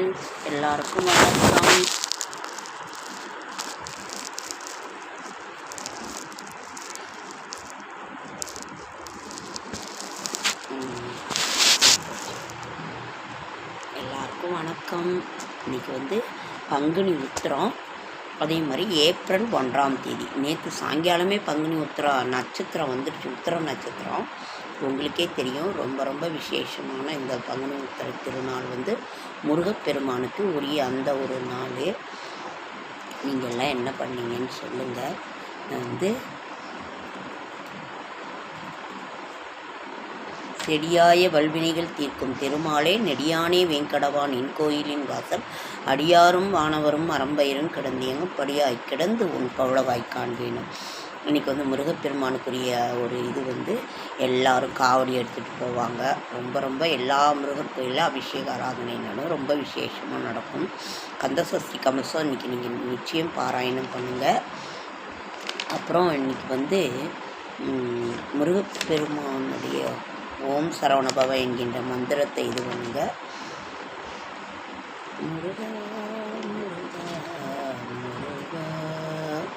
Friends, எல்லாருக்கும் வணக்கம். இன்றைக்கி வந்து பங்குனி உத்திரம், அதே மாதிரி ஏப்ரல் 1ஆம் தேதி. நேற்று சாயங்காலமே பங்குனி நட்சத்திரம் வந்துடுச்சு. உத்திரம் நட்சத்திரம் உங்களுக்கே தெரியும். ரொம்ப ரொம்ப விசேஷமான இந்த பங்குனி உத்திர திருநாள் வந்து முருகப்பெருமானுக்கு உரிய அந்த ஒரு நாள். நீங்கள்லாம் என்ன பண்ணீங்கன்னு சொல்லுங்கள். நான் வந்து செடியாய வல்வினைகள் தீர்க்கும் திருமாலே நெடியானே வேங்கடவான் என் கோயிலின் வாசல் அடியாரும் வானவரும் அறம்பயிரும் கிடந்தியங்கும் படியாய் கிடந்து உன் கவளவாய் காண்பேனும். இன்றைக்கி வந்து முருகப்பெருமானுக்குரிய ஒரு இது வந்து எல்லோரும் காவடி எடுத்துகிட்டு போவாங்க. ரொம்ப ரொம்ப எல்லா முருகர் கோயிலில் அபிஷேக ஆராதனைனாலும் ரொம்ப விசேஷமாக நடக்கும். கந்தசஷ்டி கவசம் இன்றைக்கி நீங்கள் நிச்சயம் பாராயணம் பண்ணுங்கள். அப்புறம் இன்றைக்கி வந்து முருகப்பெருமானுடைய ஓம் சரவணபவ என்கின்ற மந்திரத்தை இது பண்ணுங்க. முருகா முருகா முருகா முருகா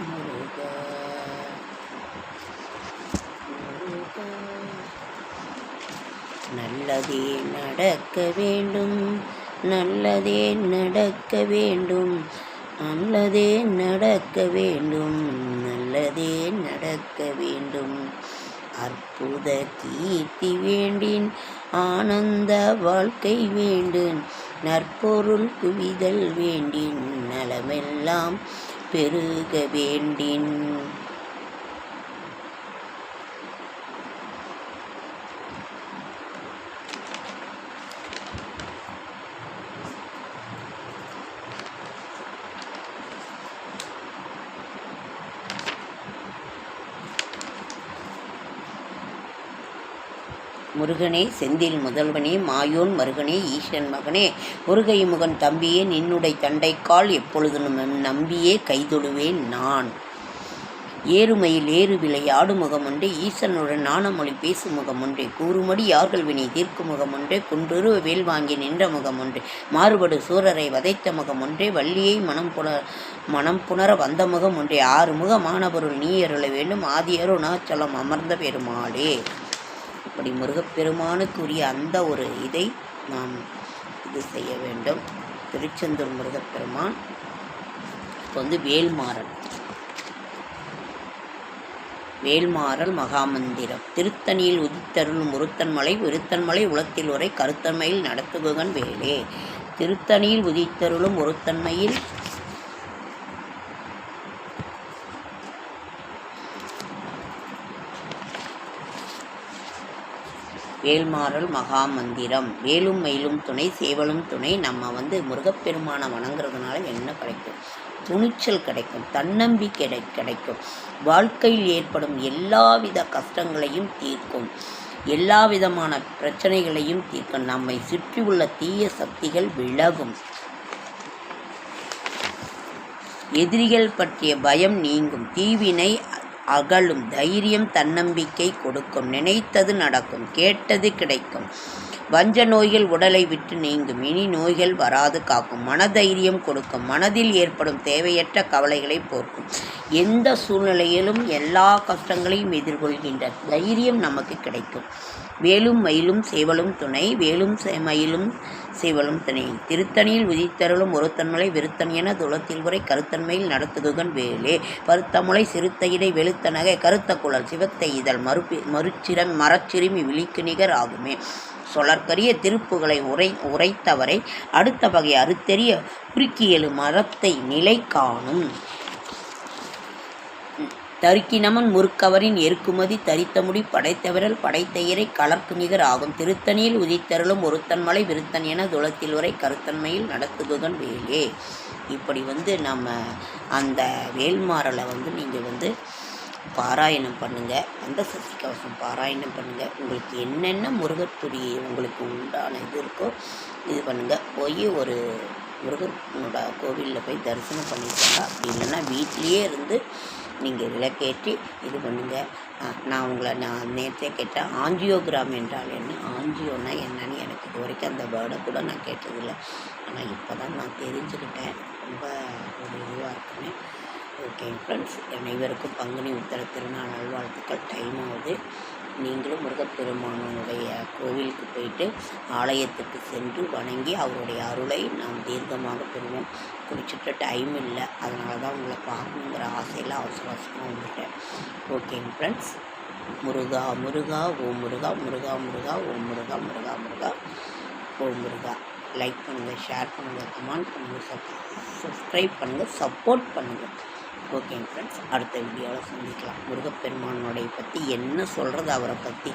முருகா. நல்லதே நடக்க வேண்டும், நல்லதே நடக்க வேண்டும், நல்லதே நடக்க வேண்டும், நல்லதே நடக்க வேண்டும். அற்புத கீர்த்தி வேண்டின், ஆனந்த வாழ்க்கை வேண்டின், நற்பொருள் குவிதல் வேண்டின், நலமெல்லாம் பெருக வேண்டின். முருகனே செந்தில் முதல்வனே மாயோன் மருகனே ஈசன் மகனே முருகை முகன் தம்பியே நின்னுடை தண்டைக்கால் எப்பொழுதும் நம்பியே கைதொழுவேன் நான். ஏறுமையில் ஏறு விலை ஆடு முகமொன்றே ஈசனுடன் நாணமொழி பேசும் முகமொன்றே கூறுமடி யார்கள் வினை தீர்க்கும் முகமொன்றே குன்றுருவ வேல் வாங்கி நின்ற முகமொன்றே மாறுபடு சூரரை வதைத்த முகமொன்றே வள்ளியை மனம் புணர வந்த முகமொன்றே ஆறு முகமான பொருள் நீ அருள வேண்டும் ஆதியரு அருணாச்சலம் அமர்ந்த பெருமாளே. இப்படி முருகப்பெருமானுக்குரிய அந்த ஒரு இதை நாம் இது செய்ய வேண்டும். திருச்செந்தூர் முருகப்பெருமான் இப்போ வந்து வேல்மாறல் மகாமந்திரம். திருத்தணியில் உதித்தருளும் ஒருத்தன்மலை விருத்தன்மலை உலத்தில் உரை கருத்தன்மையில் நடத்துகுகன் வேலே. திருத்தணியில் உதித்தருளும் ஒருத்தன்மையில் வேல்மாறல் மகாமந்திரம். வேலும் மயிலும் துணை சேவலும் துணை. நம்ம வந்து முருகப்பெருமானை வணங்குறதுனால என்ன கிடைக்கும்? துணிச்சல் கிடைக்கும், தன்னம்பிக்கை கிடைக்கும், வாழ்க்கையில் ஏற்படும் எல்லாவித கஷ்டங்களையும் தீர்க்கும், எல்லா விதமான பிரச்சனைகளையும் தீர்க்கும், நம்மை சுற்றியுள்ள தீய சக்திகள் விலகும், எதிரிகள் பற்றிய பயம் நீங்கும், தீவினை அகலும், தைரியம் தன்னம்பிக்கை கொடுக்கும், நினைத்தது நடக்கும், கேட்டது கிடைக்கும், வஞ்ச நோய்கள் உடலை விட்டு நீங்கும், இனி நோய்கள் வராது காக்கும், மனதைரியம் கொடுக்கும், மனதில் ஏற்படும் தேவையற்ற கவலைகளை போக்கும், எந்த சூழ்நிலையிலும் எல்லா கஷ்டங்களையும் எதிர்கொள்கின்ற தைரியம் நமக்கு கிடைக்கும். வேலும் மயிலும் சேவலும் துணை. வேலும் மயிலும் சேவலும் துணை. திருத்தணியில் உதித்தருளும் ஒருத்தன்மலை விருத்தன் என துளத்தில் உரை கருத்தன்மையில் நடத்துகுகன் வேலே. பருத்தமுலை சிறுத்தையிடை வெளுத்த நகை கருத்த குழல் சிவத்தை இதழ் மரச்சிறுமி விழிக்கு நிகர் ஆகுமே. சொலற்கரிய திருப்புகளை உரைத்தவரை அடுத்த வகை அறுத்தெறிய குறுக்கியலு மரத்தை நிலை காணும். தருக்கினமன் முறுக்கவரின் எருக்குமதி தரித்தமுடி படைத்தவிரல் படைத்தயிரை கலர்க்கு நிகர் ஆகும். திருத்தணியில் உதித்தருளும் ஒருத்தன்மலை விருத்தன் என துளத்தில் உரை கருத்தன்மையில் நடத்துகுகன் வேலே. இப்படி வந்து நம்ம அந்த வேல்மாறலை வந்து நீங்கள் வந்து பாராயணம் பண்ணுங்கள். அந்த சஷ்டி கவசம் பாராயணம் பண்ணுங்கள். உங்களுக்கு என்னென்ன முருகத்துடைய உங்களுக்கு உண்டான இது இருக்கோ இது பண்ணுங்கள். போய் ஒரு முருகனோட கோவிலில் போய் தரிசனம் பண்ணிட்டாங்க. அப்படி இல்லைன்னா வீட்லேயே இருந்து நீங்கள் விளக்கேற்றி இது பண்ணுங்கள். நான் நேற்றே கேட்டேன், ஆஞ்சியோகிராம் என்றால் என்ன, ஆஞ்சியோன்னா என்னன்னு எனக்கு இது வரைக்கும் அந்த வேர்டை கூட நான் கேட்டதில்லை. ஆனால் இப்போ தான் நான் தெரிஞ்சுக்கிட்டேன். ரொம்ப ஒரு இதுவாக இருக்குன்னு. ஓகே ஃப்ரெண்ட்ஸ், அனைவருக்கும் பங்குனி உத்திர திருநாள் நல்வாழ்த்துக்கள். டைம் ஆகுது. நீங்களும் முருகப்பெருமானுடைய கோவிலுக்கு போயிட்டு ஆலயத்துக்கு சென்று வணங்கி அவருடைய அருளை நாம் தீர்க்கமாக பெறுவோம். குடிச்சிட்ட டைம் இல்லை, அதனால தான் உங்களை பார்க்கணுங்கிற ஆசையில் அவசர அவசரமாக வந்துட்டேன். ஓகேங்க ஃப்ரெண்ட்ஸ், முருகா முருகா ஓம் முருகா, முருகா முருகா ஓம் முருகா, முருகா முருகா ஓம் முருகா. லைக் பண்ணுங்கள், ஷேர் பண்ணுங்கள், கமெண்ட் பண்ணுங்கள், சப்ஸ்கிரைப் பண்ணுங்கள், சப்போர்ட் பண்ணுங்கள். ஓகேங்க ஃப்ரெண்ட்ஸ், அடுத்த வீடியோவில் சந்திக்கலாம். முருகப்பெருமானுடைய பற்றி என்ன சொல்கிறது, அவரை பற்றி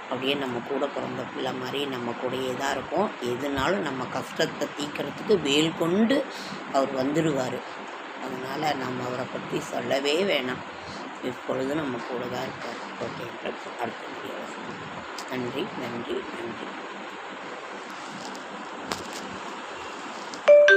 அப்படியே நம்ம கூட பிறந்த பிள்ளை மாதிரி நம்ம கூடயே தான் இருக்கும். எதுனாலும் நம்ம கஷ்டத்தை தீர்க்கறதுக்கு வேல் கொண்டு அவர் வந்துடுவார். அதனால் நம்ம அவரை பற்றி சொல்லவே வேணாம், இப்பொழுதும் நம்ம கூட தான் இருக்கார். ஓகே ஃப்ரெண்ட்ஸ், அடுத்த வீடியோவில் சந்திக்கலாம். நன்றி நன்றி நன்றி.